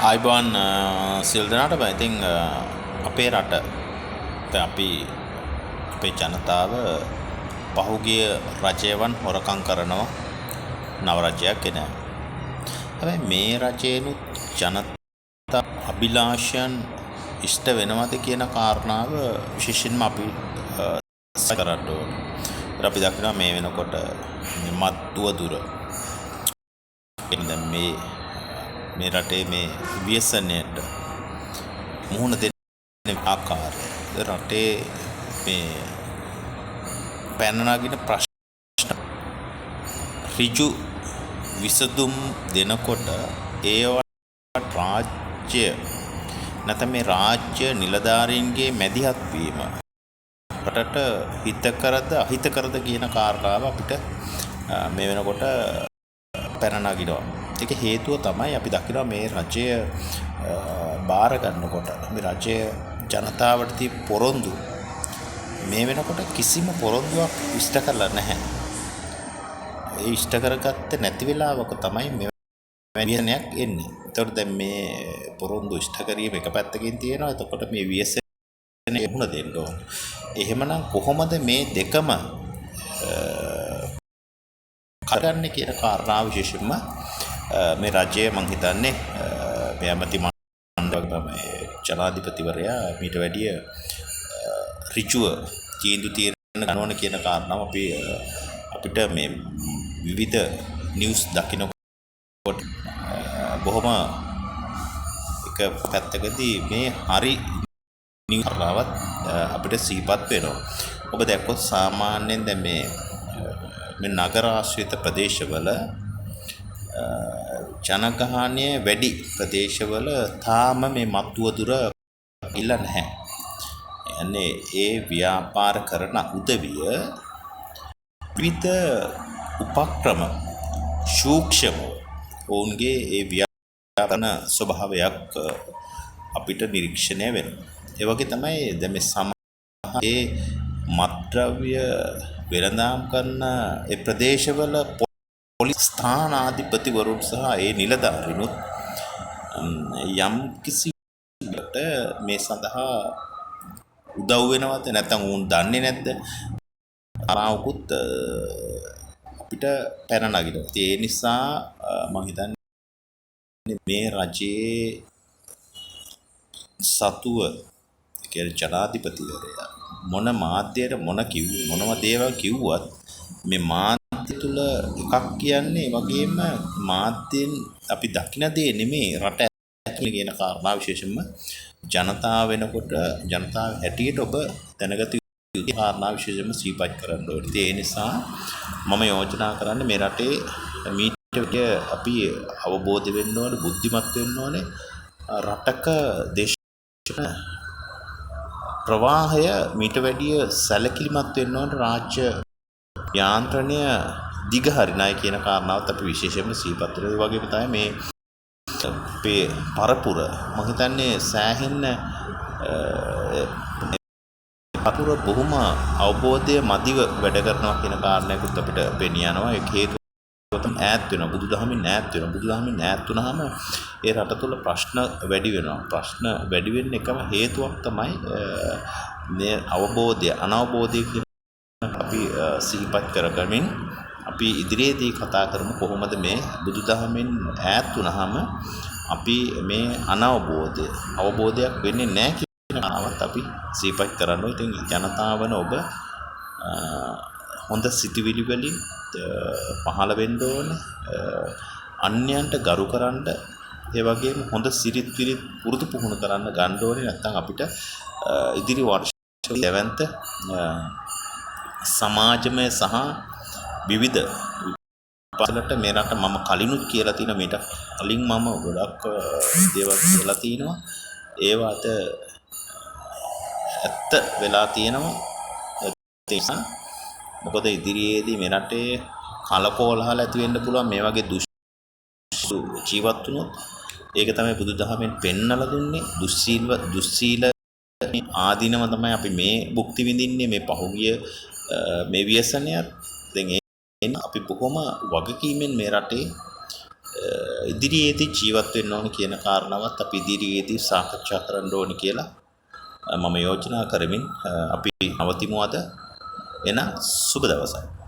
ආයිබෝන් සියලු දෙනාටම ඉතින් අපේ රට දැන් අපේ ජනතාව පහුගිය රජයවන් හොරකම් කරනවා නව රජයක් ගෙන. හැබැයි මේ රජේනුත් ජනතා අභිලාෂයන් ඉෂ්ට වෙනවද කියන කාරණාව විශේෂයෙන්ම අපි කරන්න ඕනේ. අපි දකිනවා මේ වෙනකොට මත්තුව දුර දැන් මේ රටේ මේ ව්‍යසනයට මුහුණ දෙන ආකාරය රටේ මේ පැන නගින ප්‍රශ්න ඍජු විසඳුම් දෙනකොට ඒවට රාජ්‍ය නැත්නම් මේ රාජ්‍ය නිලධාරීන්ගේ මැදිහත් වීම රටට හිතකරද අහිතකරද කියන කාරණාව අපිට මේ වෙනකොට පැන නගිනවා. ඒක හේතුව තමයි අපි දකිනවා මේ රජය බාර ගන්නකොට මේ රජය ජනතාවට දී පොරොන්දු මේ වෙනකොට කිසිම පොරොන්දුවක් ඉෂ්ට කරලා නැහැ. ඒ ඉෂ්ට කරගත්තේ නැති වෙලාවක තමයි මේ ව්‍යසනයක් එන්නේ. ඒතකොට දැන් මේ පොරොන්දු ඉෂ්ට කිරීම එක පැත්තකින් තියෙනවා. එතකොට මේ ව්‍යසනේ වුණ දෙන්න ඕන. එහෙමනම් කොහොමද මේ දෙකම කරන්නේ කියන කාරණාව විශේෂයෙන්ම මේ රජය මං හිතන්නේ මේ ඇමති මණ්ඩලයේ ජනාධිපතිවරයා මීට වැඩිය ඍජුව තීන්දුව తీරන ගන්නවන කියන කාරණාව අපිට මේ විවිධ නිවුස් දකින්නකොට බොහොම එක පැත්තකදී මේ හරි නිවුස් කරාවත් අපිට සිහිපත් වෙනවා. ඔබ දැක්කොත් සාමාන්‍යයෙන් දැන් මේ නගර ආශ්‍රිත ප්‍රදේශවල ජනගහනය වැඩි ප්‍රදේශවල තාම මේ මත්තුව දුර ඉල්ල නැහැ. යන්නේ ඒ ව්‍යාපාර කරන උදවිය විවිධ උපක්‍රම සූක්ෂම ඔවුන්ගේ ඒ ව්‍යාපාරන ස්වභාවයක් අපිට නිරීක්ෂණය වෙනවා. ඒ වගේ තමයි දැන් මේ සමාජයේ මත්ද්‍රව්‍ය වෙළඳාම් කරන ඒ ප්‍රදේශවල පොලිස් ස්ථානාධිපතිවරුන් සහ ඒ නිලධාරීනුත් යම් කිසිකට මේ සඳහා උදව් වෙනවද නැත්නම් උන් දන්නේ නැද්ද ආරාවකුත් අපිට පැන නගිනවා. ඒ නිසා මම හිතන්නේ මේ රජයේ සතුව කියන්නේ ජනාධිපතිවරයා මොන මාධ්‍යයට මොනම දේවල් කිව්වත් මේ මාධ්‍ය තුල එකක් කියන්නේ වගේම මාධ්‍යෙන් අපි දකින දේ නෙමෙයි රට ඇතුලේ කියන කාරණා විශේෂයෙන්ම ජනතාව වෙනකොට ජනතාව හැටියට ඔබ දැනගත යුතු කාරණා විශේෂයෙන්ම සිහිපත් කරන්න ඕනේ. ඒ නිසා මම යෝජනා කරන්නේ මේ රටේ මීට අපි අවබෝධ වෙන්න ඕනේ, බුද්ධිමත් වෙන්න ඕනේ. රටක දේශන ප්‍රවාහය මීට වැඩිය සැලකිලිමත් වෙන්න ඕන රාජ්‍ය යාන්ත්‍රණය දිගහරිනයි කියන කාරණාවත් අපි විශේෂයෙන්ම සිහිපත් කරනවා. ඒ වගේම තමයි මේ අපේ පරපුර මම හිතන්නේ සෑහෙන්න පරපුර බොහොම අවබෝධය මදිව වැඩ කරනවා කියන කාරණයකුත් අපිට පෙනී යනවා. ඒක හේතුව ඈත් වෙනවා බුදුදහමින් ඈත් වෙනවා. බුදුදහමින් ඈත් වුනහම ඒ රට තුළ ප්‍රශ්න වැඩි වෙනවා. ප්‍රශ්න වැඩි වෙන්න එකම හේතුවක් තමයි මේ අවබෝධය අනවබෝධය කියන අපි සිහිපත් කරගමින් අපි ඉදිරියේදී කතා කරමු කොහොමද මේ බුදුදහමෙන් ඈත් වුනහම අපි මේ අවබෝධයක් වෙන්නේ නැහැ කියන කාරණාවත් අපි සිහිපත් කරනවා. ඉතින් ජනතාවන ඔබ හොඳ සිතිවිලි වලින් පහළ වෙන්න ඕනේ. අන්‍යයන්ට ගරු කරන්න ඒ වගේම හොඳ සිරිත් විරිත් පුරුදු පුහුණු කරන්න ගන්න ඕනේ. නැත්නම් අපිට ඉදිරි වර්ෂවල දැවැන්ත සමාජමය සහ විවිධ විපස්සලට මේ රට මම කලිනුත් කියලා තියෙන මේට කලින් මම ගොඩක් දේවල් කියලා තිනවා. ඒවට ඇත්ත වෙලා තියෙනවා. මොකද ඉදිරියේදී මේ රටේ කලකෝලහල ඇති වෙන්න පුළුවන් මේ වගේ ජීවත් වුණොත් ඒක තමයි බුදුදහමෙන් පෙන්නලා දුන්නේ. දුස්සීල ආදීනම තමයි අපි මේ භුක්ති විඳින්නේ මේ පහුගිය මේ ව්‍යසනයත්. දැන් අපි බොහොම වගකීමෙන් මේ රටේ ඉදිරියේදී ජීවත් වෙන්න ඕන කියන කාරණාවත් අපි ඉදිරියේදී සාකච්ඡා කරන්න ඕනි කියලා මම යෝජනා කරමින් අපි නවතිමු අද. එන සුබ දවසක්.